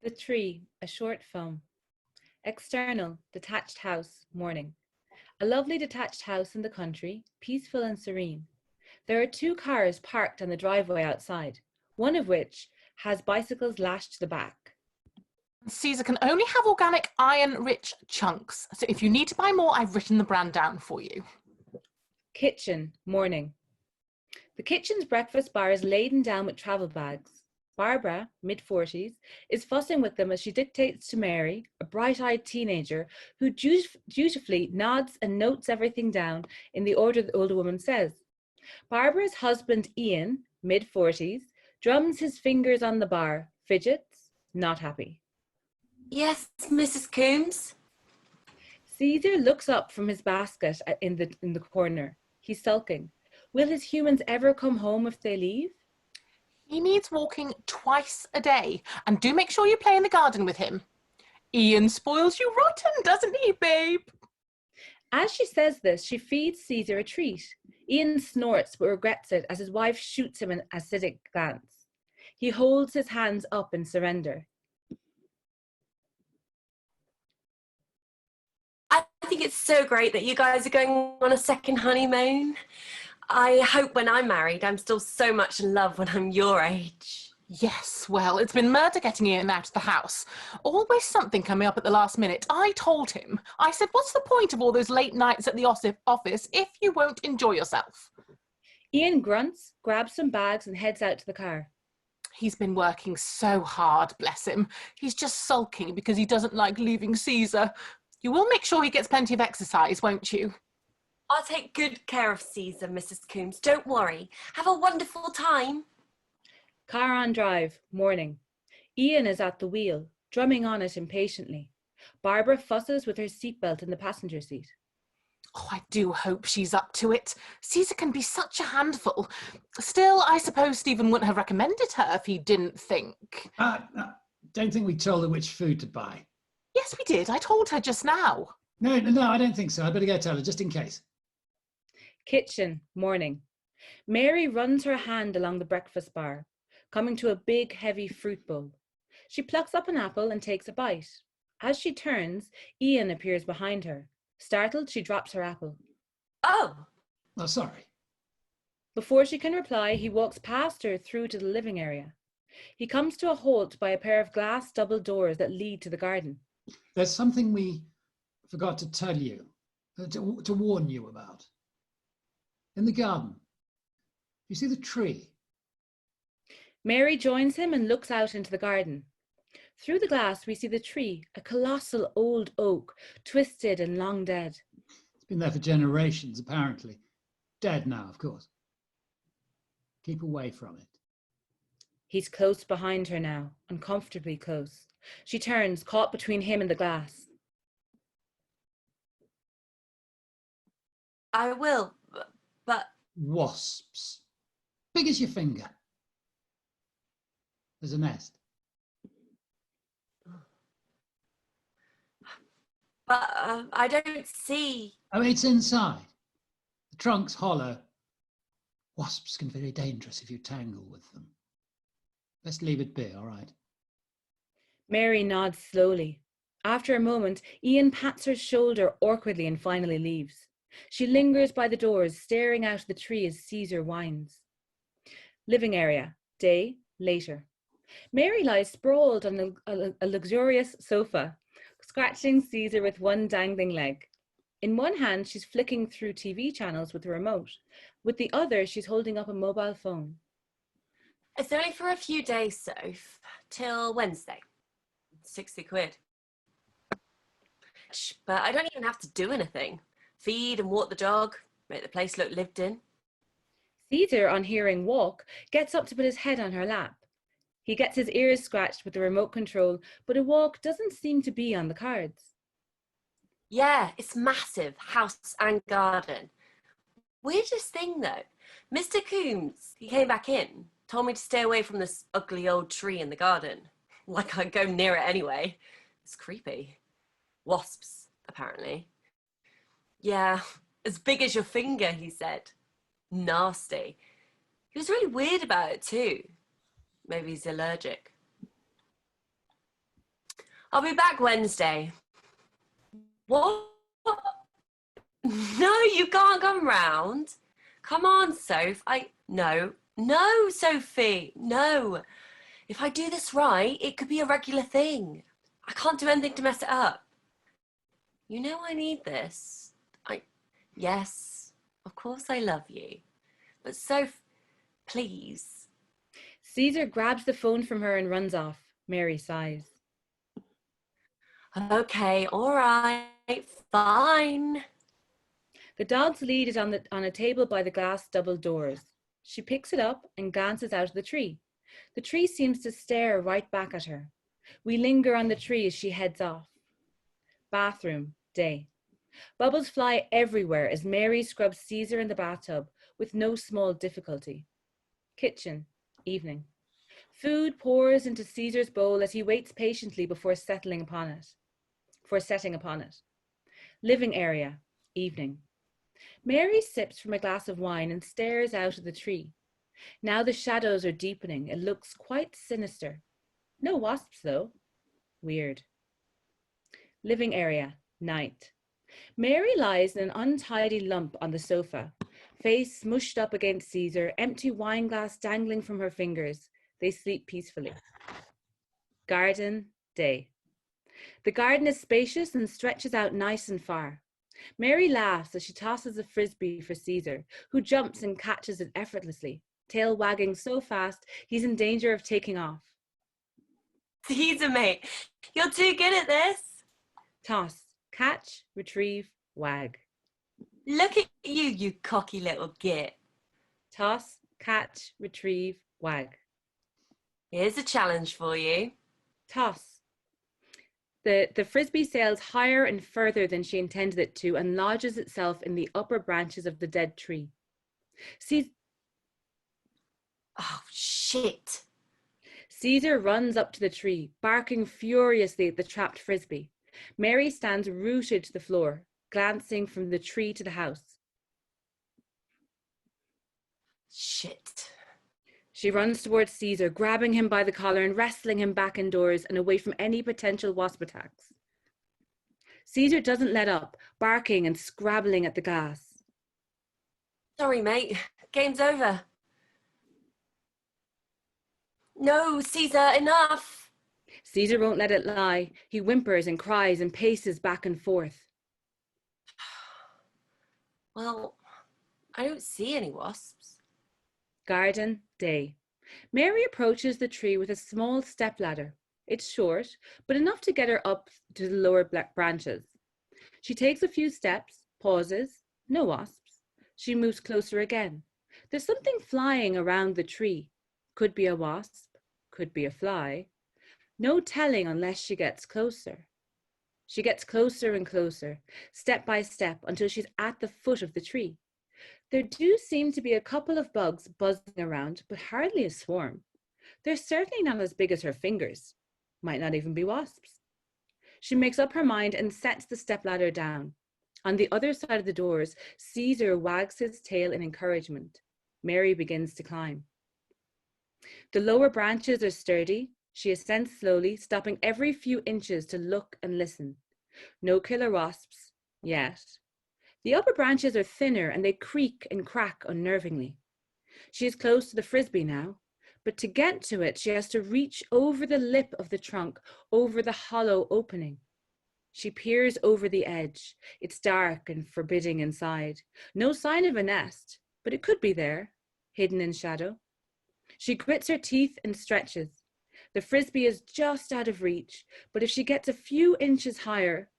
The Tree, a short film. External, detached house, morning. A lovely detached house in the country, peaceful and serene. There are two cars parked on the driveway outside, one of which has bicycles lashed to the back. Caesar can only have organic iron-rich chunks, so if you need to buy more, I've written the brand down for you. Kitchen, morning. The kitchen's breakfast bar is laden down with travel bags. Barbara, mid-40s, is fussing with them as she dictates to Mary, a bright-eyed teenager who dutifully nods and notes everything down in the order the older woman says. Barbara's husband, Ian, mid-40s, drums his fingers on the bar, fidgets, not happy. Yes, Mrs. Coombs? Caesar looks up from his basket in the corner. He's sulking. Will his humans ever come home if they leave? He needs walking twice a day, and do make sure you play in the garden with him. Ian spoils you rotten, doesn't he, babe? As she says this, she feeds Caesar a treat. Ian snorts but regrets it as his wife shoots him an acidic glance. He holds his hands up in surrender. I think it's so great that you guys are going on a second honeymoon. I hope when I'm married, I'm still so much in love when I'm your age. Yes, well, it's been murder getting Ian out of the house. Always something coming up at the last minute. I told him. I said, what's the point of all those late nights at the office if you won't enjoy yourself? Ian grunts, grabs some bags and heads out to the car. He's been working so hard, bless him. He's just sulking because he doesn't like leaving Caesar. You will make sure he gets plenty of exercise, won't you? I'll take good care of Caesar, Mrs. Coombs. Don't worry. Have a wonderful time. Car on drive, morning. Ian is at the wheel, drumming on it impatiently. Barbara fusses with her seatbelt in the passenger seat. Oh, I do hope she's up to it. Caesar can be such a handful. Still, I suppose Stephen wouldn't have recommended her if he didn't think. Don't think we told her which food to buy. Yes, we did. I told her just now. No, I don't think so. I'd better go tell her, just in case. Kitchen, morning. Mary runs her hand along the breakfast bar, coming to a big, heavy fruit bowl. She plucks up an apple and takes a bite. As she turns, Ian appears behind her. Startled, she drops her apple. Oh, Sorry. Before she can reply, he walks past her through to the living area. He comes to a halt by a pair of glass double doors that lead to the garden. There's something we forgot to tell you, to warn you about. In the garden, you see the tree? Mary joins him and looks out into the garden. Through the glass, we see the tree, a colossal old oak, twisted and long dead. It's been there for generations, apparently. Dead now, of course. Keep away from it. He's close behind her now, uncomfortably close. She turns, caught between him and the glass. I will, but... Wasps. Big as your finger. There's a nest. But I don't see... Oh, it's inside. The trunk's hollow. Wasps can be very dangerous if you tangle with them. Let's leave it be, all right? Mary nods slowly. After a moment, Ian pats her shoulder awkwardly and finally leaves. She lingers by the doors, staring out at the tree as Caesar whines. Living area, day, later. Mary lies sprawled on a luxurious sofa, scratching Caesar with one dangling leg. In one hand, she's flicking through TV channels with a remote. With the other, she's holding up a mobile phone. It's only for a few days, Soph. Till Wednesday. 60 quid. But I don't even have to do anything. Feed and walk the dog, make the place look lived in. Caesar, on hearing walk, gets up to put his head on her lap. He gets his ears scratched with the remote control, but a walk doesn't seem to be on the cards. Yeah, it's massive, house and garden. Weirdest thing though, Mr. Coombs, he came back in, told me to stay away from this ugly old tree in the garden. Like I'd go near it anyway. It's creepy. Wasps, apparently. Yeah, as big as your finger, he said. Nasty. He was really weird about it too. Maybe he's allergic. I'll be back Wednesday. What? No, you can't come round. Come on, Soph. No, Sophie, no. If I do this right, it could be a regular thing. I can't do anything to mess it up. You know I need this. Yes, of course I love you. But Soph, please. Caesar grabs the phone from her and runs off. Mary sighs. Okay, all right, fine. The dog's lead is on a table by the glass double doors. She picks it up and glances out of the tree. The tree seems to stare right back at her. We linger on the tree as she heads off. Bathroom, day. Bubbles fly everywhere as Mary scrubs Caesar in the bathtub with no small difficulty. Kitchen, evening. Food pours into Caesar's bowl as he waits patiently before setting upon it. Living area, evening. Mary sips from a glass of wine and stares out of the tree. Now the shadows are deepening. It looks quite sinister. No wasps, though. Weird. Living area, night. Mary lies in an untidy lump on the sofa, face smushed up against Caesar, empty wine glass dangling from her fingers. They sleep peacefully. Garden, day. The garden is spacious and stretches out nice and far. Mary laughs as she tosses a frisbee for Caesar, who jumps and catches it effortlessly, tail wagging so fast he's in danger of taking off. Caesar, mate, you're too good at this. Toss, catch, retrieve, wag. Look at you, you cocky little git. Toss, catch, retrieve, wag. Here's a challenge for you. Toss. The frisbee sails higher and further than she intended it to and lodges itself in the upper branches of the dead tree. Oh, shit. Caesar runs up to the tree, barking furiously at the trapped frisbee. Mary stands rooted to the floor, glancing from the tree to the house. Shit. She runs towards Caesar, grabbing him by the collar and wrestling him back indoors and away from any potential wasp attacks. Caesar doesn't let up, barking and scrabbling at the glass. Sorry, mate. Game's over. No, Caesar, enough. Caesar won't let it lie. He whimpers and cries and paces back and forth. Well, I don't see any wasps. Garden, day. Mary approaches the tree with a small stepladder. It's short, but enough to get her up to the lower branches. She takes a few steps, pauses, no wasps. She moves closer again. There's something flying around the tree. Could be a wasp, could be a fly. No telling unless she gets closer. She gets closer and closer, step by step, until she's at the foot of the tree. There do seem to be a couple of bugs buzzing around, but hardly a swarm. They're certainly not as big as her fingers. Might not even be wasps. She makes up her mind and sets the stepladder down. On the other side of the doors, Caesar wags his tail in encouragement. Mary begins to climb. The lower branches are sturdy. She ascends slowly, stopping every few inches to look and listen. No killer wasps, yet. The upper branches are thinner and they creak and crack unnervingly. She is close to the frisbee now, but to get to it, she has to reach over the lip of the trunk, over the hollow opening. She peers over the edge. It's dark and forbidding inside. No sign of a nest, but it could be there, hidden in shadow. She grits her teeth and stretches. The frisbee is just out of reach, but if she gets a few inches higher,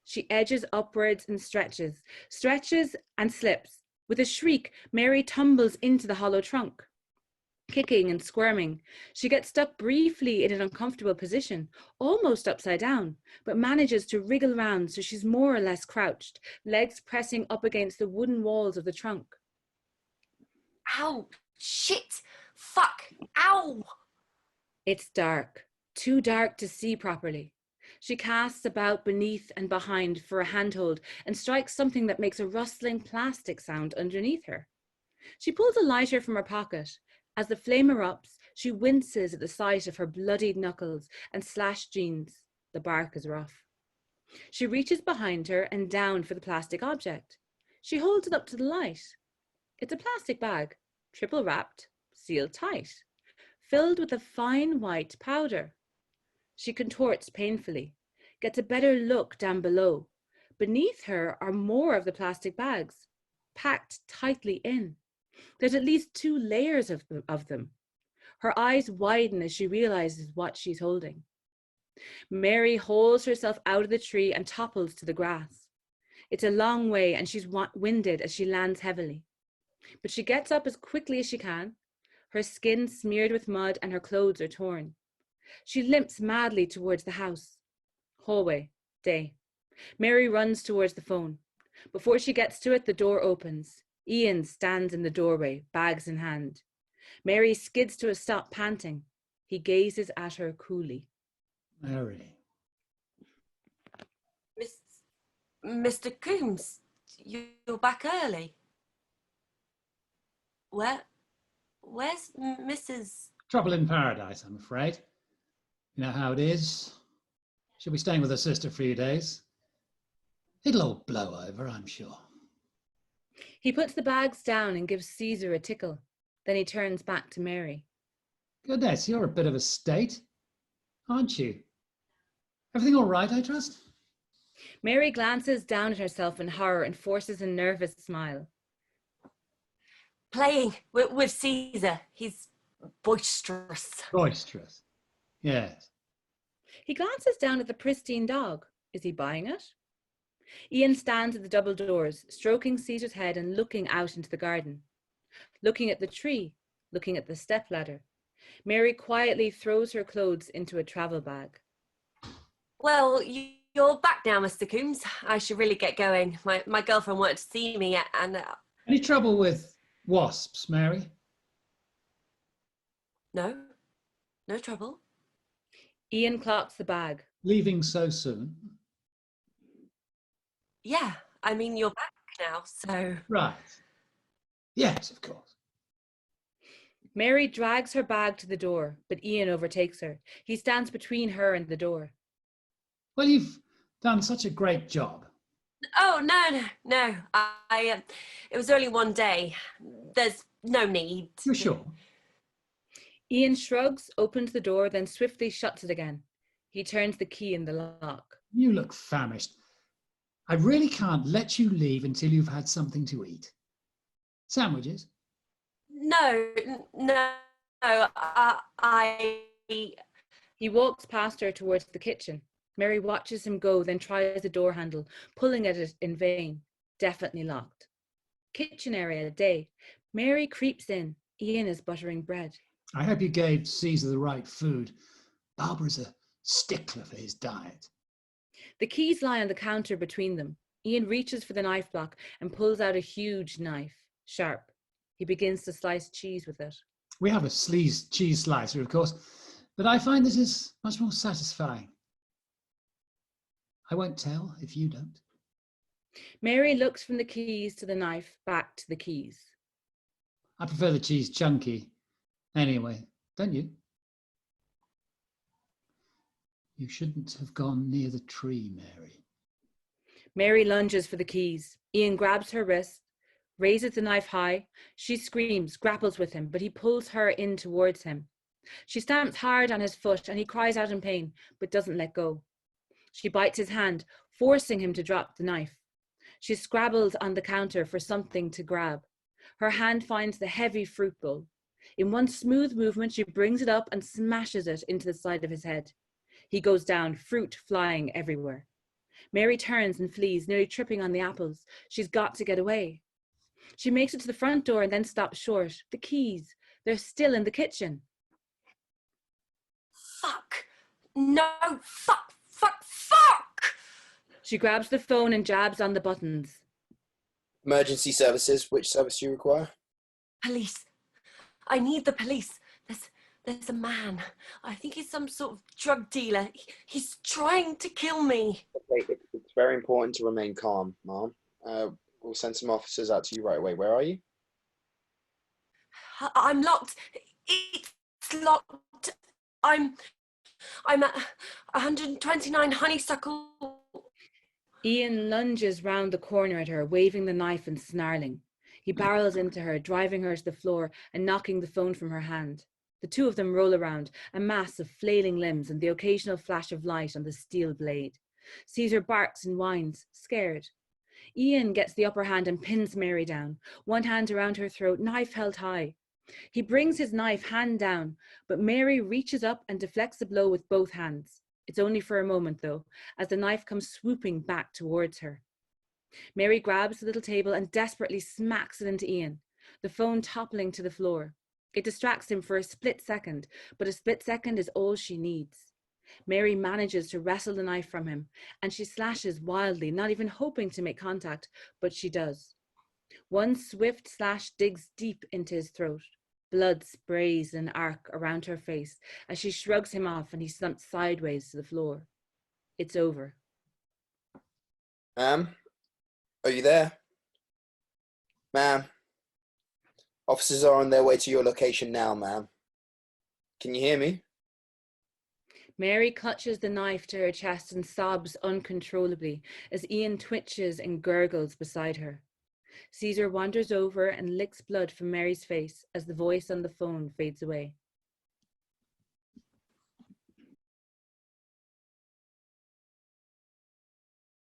she edges upwards and stretches and slips. With a shriek, Mary tumbles into the hollow trunk. Kicking and squirming, she gets stuck briefly in an uncomfortable position, almost upside down, but manages to wriggle round so she's more or less crouched, legs pressing up against the wooden walls of the trunk. Ow! Shit! Fuck! Ow! It's dark, too dark to see properly. She casts about beneath and behind for a handhold and strikes something that makes a rustling plastic sound underneath her. She pulls a lighter from her pocket. As the flame erupts, she winces at the sight of her bloodied knuckles and slashed jeans. The bark is rough. She reaches behind her and down for the plastic object. She holds it up to the light. It's a plastic bag, triple wrapped, sealed tight, filled with a fine white powder. She contorts painfully, gets a better look down below. Beneath her are more of the plastic bags, packed tightly in. There's at least 2 layers of them. Her eyes widen as she realizes what she's holding. Mary hauls herself out of the tree and topples to the grass. It's a long way and she's winded as she lands heavily. But she gets up as quickly as she can, her skin smeared with mud and her clothes are torn. She limps madly towards the house. Hallway, day. Mary runs towards the phone. Before she gets to it, the door opens. Ian stands in the doorway, bags in hand. Mary skids to a stop, panting. He gazes at her coolly. Mary. Mr. Coombs, you're back early. Where's Mrs. Trouble in paradise, I'm afraid. You know how it is. She'll be staying with her sister for a few days. It'll all blow over, I'm sure. He puts the bags down and gives Caesar a tickle. Then he turns back to Mary. Goodness, you're a bit of a state, aren't you? Everything all right, I trust? Mary glances down at herself in horror and forces a nervous smile. Playing with Caesar. He's boisterous. Boisterous. Yes. He glances down at the pristine dog. Is he buying it? Ian stands at the double doors, stroking Caesar's head and looking out into the garden. Looking at the tree, looking at the stepladder. Mary quietly throws her clothes into a travel bag. Well, you're back now, Mr. Coombs. I should really get going. My girlfriend wanted to see me and... Any trouble with wasps, Mary? No trouble. Ian clocks the bag. Leaving so soon? Yeah, I mean, you're back now, so... Right. Yes, of course. Mary drags her bag to the door, but Ian overtakes her. He stands between her and the door. Well, you've done such a great job. Oh, no. It was only one day. There's no need. You're sure? Ian shrugs, opens the door, then swiftly shuts it again. He turns the key in the lock. You look famished. I really can't let you leave until you've had something to eat. Sandwiches? No. He walks past her towards the kitchen. Mary watches him go, then tries the door handle, pulling at it in vain. Definitely locked. Kitchen area, day. Mary creeps in. Ian is buttering bread. I hope you gave Caesar the right food. Barbara's a stickler for his diet. The keys lie on the counter between them. Ian reaches for the knife block and pulls out a huge knife, sharp. He begins to slice cheese with it. We have a cheese slicer, of course, but I find this is much more satisfying. I won't tell if you don't. Mary looks from the keys to the knife, back to the keys. I prefer the cheese chunky. Anyway, don't you? You shouldn't have gone near the tree, Mary. Mary lunges for the keys. Ian grabs her wrist, raises the knife high. She screams, grapples with him, but he pulls her in towards him. She stamps hard on his foot and he cries out in pain, but doesn't let go. She bites his hand, forcing him to drop the knife. She scrabbles on the counter for something to grab. Her hand finds the heavy fruit bowl. In one smooth movement, she brings it up and smashes it into the side of his head. He goes down, fruit flying everywhere. Mary turns and flees, nearly tripping on the apples. She's got to get away. She makes it to the front door and then stops short. The keys, they're still in the kitchen. Fuck! No, fuck! She grabs the phone and jabs on the buttons. Emergency services, which service do you require? Police. I need the police. There's a man. I think he's some sort of drug dealer. He's trying to kill me. Okay, it's very important to remain calm, Mom. We'll send some officers out to you right away. Where are you? I'm locked. It's locked. I'm 129 honeysuckle. Ian lunges round the corner at her, waving the knife and snarling. He barrels into her, driving her to the floor and knocking the phone from her hand. The two of them roll around, a mass of flailing limbs and the occasional flash of light on the steel blade. Caesar barks and whines, scared. Ian gets the upper hand and pins Mary down, one hand around her throat, knife held high. He brings his knife hand down, but Mary reaches up and deflects the blow with both hands. It's only for a moment, though, as the knife comes swooping back towards her. Mary grabs the little table and desperately smacks it into Ian, the phone toppling to the floor. It distracts him for a split second, but a split second is all she needs. Mary manages to wrestle the knife from him, and she slashes wildly, not even hoping to make contact, but she does. One swift slash digs deep into his throat. Blood sprays in an arc around her face as she shrugs him off and he slumps sideways to the floor. It's over. Ma'am, are you there? Ma'am, officers are on their way to your location now, ma'am. Can you hear me? Mary clutches the knife to her chest and sobs uncontrollably as Ian twitches and gurgles beside her. Caesar wanders over and licks blood from Mary's face as the voice on the phone fades away.